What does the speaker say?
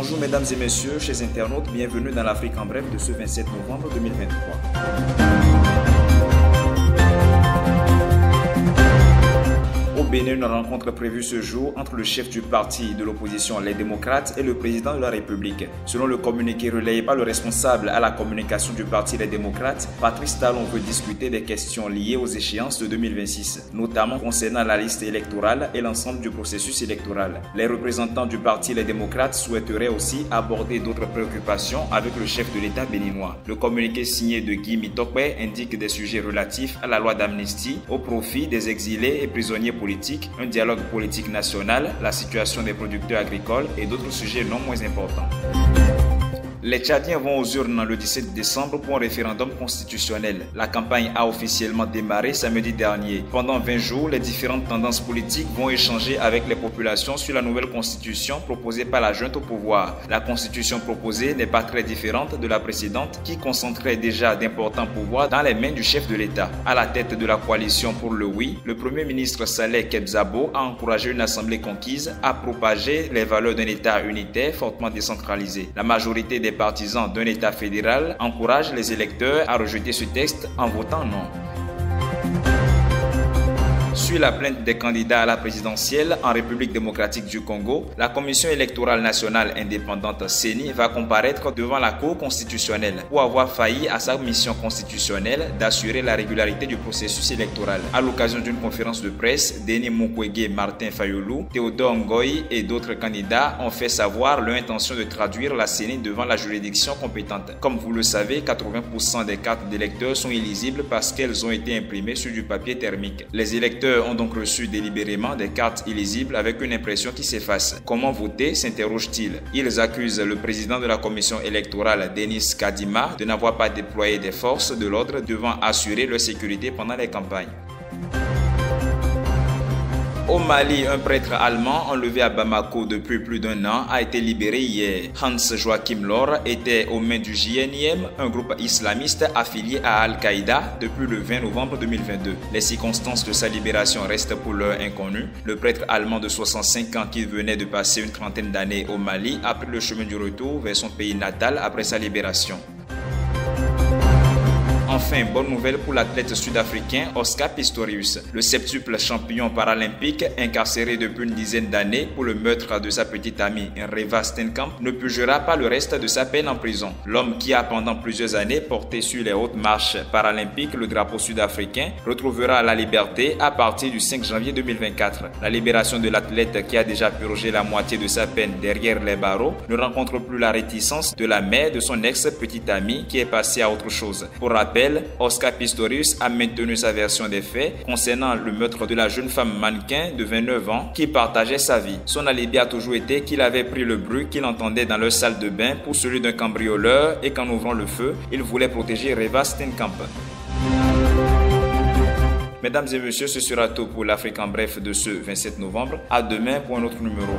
Bonjour mesdames et messieurs, chers internautes, bienvenue dans l'Afrique en bref de ce 27 novembre 2023. Au Bénin, une rencontre prévue ce jour entre le chef du parti de l'opposition, les démocrates, et le président de la République. Selon le communiqué relayé par le responsable à la communication du parti Les démocrates, Patrice Talon veut discuter des questions liées aux échéances de 2026, notamment concernant la liste électorale et l'ensemble du processus électoral. Les représentants du parti Les démocrates souhaiteraient aussi aborder d'autres préoccupations avec le chef de l'État béninois. Le communiqué signé de Guy Mitokwe indique des sujets relatifs à la loi d'amnistie, au profit des exilés et prisonniers politiques, un dialogue politique national, la situation des producteurs agricoles et d'autres sujets non moins importants. Les Tchadiens vont aux urnes le 17 décembre pour un référendum constitutionnel. La campagne a officiellement démarré samedi dernier. Pendant 20 jours, les différentes tendances politiques vont échanger avec les populations sur la nouvelle constitution proposée par la junte au pouvoir. La constitution proposée n'est pas très différente de la précédente qui concentrait déjà d'importants pouvoirs dans les mains du chef de l'État. À la tête de la coalition pour le oui, le premier ministre Saleh Kebzabo a encouragé une assemblée conquise à propager les valeurs d'un État unitaire fortement décentralisé. La majorité des partisans d'un État fédéral encouragent les électeurs à rejeter ce texte en votant non. Sur la plainte des candidats à la présidentielle en République démocratique du Congo, la Commission électorale nationale indépendante CENI va comparaître devant la Cour constitutionnelle pour avoir failli à sa mission constitutionnelle d'assurer la régularité du processus électoral. À l'occasion d'une conférence de presse, Denis Mukwege, Martin Fayulu, Théodore Ngoï et d'autres candidats ont fait savoir leur intention de traduire la CENI devant la juridiction compétente. Comme vous le savez, 80% des cartes d'électeurs sont illisibles parce qu'elles ont été imprimées sur du papier thermique. Les électeurs ont donc reçu délibérément des cartes illisibles avec une impression qui s'efface. Comment voter, s'interroge-t-il. Ils accusent le président de la commission électorale, Denis Kadima, de n'avoir pas déployé des forces de l'ordre devant assurer leur sécurité pendant les campagnes. Au Mali, un prêtre allemand enlevé à Bamako depuis plus d'un an a été libéré hier. Hans Joachim Lohr était aux mains du JNIM, un groupe islamiste affilié à Al-Qaïda depuis le 20 novembre 2022. Les circonstances de sa libération restent pour l'heure inconnues. Le prêtre allemand de 65 ans qui venait de passer une trentaine d'années au Mali a pris le chemin du retour vers son pays natal après sa libération. Enfin, bonne nouvelle pour l'athlète sud-africain Oscar Pistorius. Le septuple champion paralympique, incarcéré depuis une dizaine d'années pour le meurtre de sa petite amie Reeva Steenkamp, ne purgera pas le reste de sa peine en prison. L'homme qui a pendant plusieurs années porté sur les hautes marches paralympiques le drapeau sud-africain retrouvera la liberté à partir du 5 janvier 2024. La libération de l'athlète qui a déjà purgé la moitié de sa peine derrière les barreaux ne rencontre plus la réticence de la mère de son ex-petite amie qui est passée à autre chose. Pour rappel, Oscar Pistorius a maintenu sa version des faits concernant le meurtre de la jeune femme mannequin de 29 ans qui partageait sa vie. Son alibi a toujours été qu'il avait pris le bruit qu'il entendait dans leur salle de bain pour celui d'un cambrioleur et qu'en ouvrant le feu, il voulait protéger Reeva Steenkamp. Mesdames et messieurs, ce sera tout pour l'Afrique en bref de ce 27 novembre. À demain pour un autre numéro.